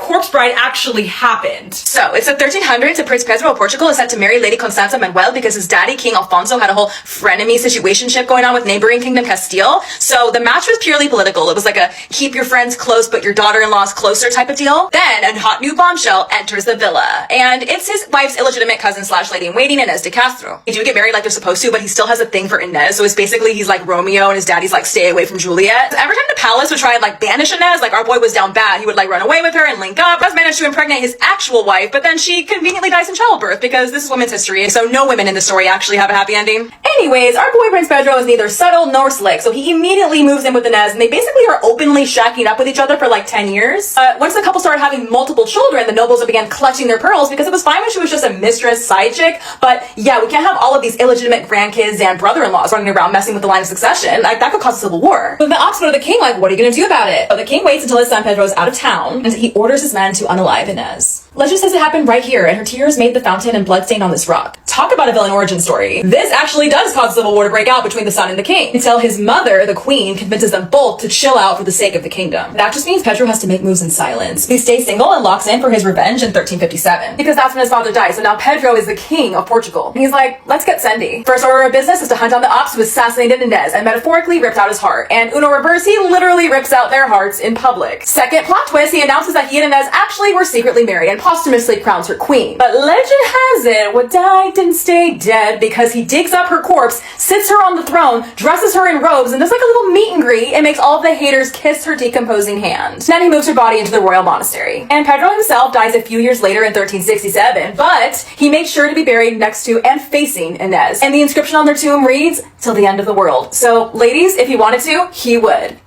Corpse Bride actually happened. So, it's the 1300s and Prince Pedro of Portugal is set to marry Lady Constanza Manuel because his daddy, King Alfonso, had a whole frenemy situationship going on with neighboring Kingdom Castile. So, the match was purely political. It was like a keep your friends close but your daughter-in-law's closer type of deal. Then, a hot new bombshell enters the villa. And it's his wife's illegitimate cousin slash lady-in-waiting, Inez de Castro. They do get married like they're supposed to, but he still has a thing for Inez. So, it's basically he's like Romeo and his daddy's like stay away from Juliet. Every time the palace would try and like banish Inez, like our boy was down bad, he would like run away with her and link up. Does manage to impregnate his actual wife, but then she conveniently dies in childbirth because this is women's history, so no women in the story actually have a happy ending. Anyways, our boy Prince Pedro is neither subtle nor slick, so he immediately moves in with Inez, and they basically are openly shacking up with each other for like 10 years. Once the couple started having multiple children, the nobles began clutching their pearls because it was fine when she was just a mistress side chick, but yeah, we can't have all of these illegitimate grandkids and brother-in-laws running around messing with the line of succession. Like, that could cause a civil war. But the opposite of the king, like, what are you gonna do about it? So the king waits until his son Pedro is out of town, and he orders his men to unalive Inez. Legend says it happened right here, and her tears made the fountain and blood stain on this rock. Talk about a villain origin story. This actually does cause a civil war to break out between the son and the king, until his mother, the queen, convinces them both to chill out for the sake of the kingdom. That just means Pedro has to make moves in silence. He stays single and locks in for his revenge in 1357, because that's when his father died, so now Pedro is the king of Portugal. And he's like, let's get Sendy. First order of business is to hunt down the ops who assassinated Inez and metaphorically ripped out his heart. And Uno reverse, he literally rips out their hearts in public. Second plot twist, he announces that he and Inez actually were secretly married and posthumously crowns her queen. But legend has it, what died didn't stay dead, because he digs up her corpse, sits her on the throne, dresses her in robes, and does like a little meet and greet and makes all of the haters kiss her decomposing hand. Then he moves her body into the royal monastery. And Pedro himself dies a few years later in 1367, but he made sure to be buried next to and facing Inez. And the inscription on their tomb reads, "Till the end of the world." So ladies, if he wanted to, he would.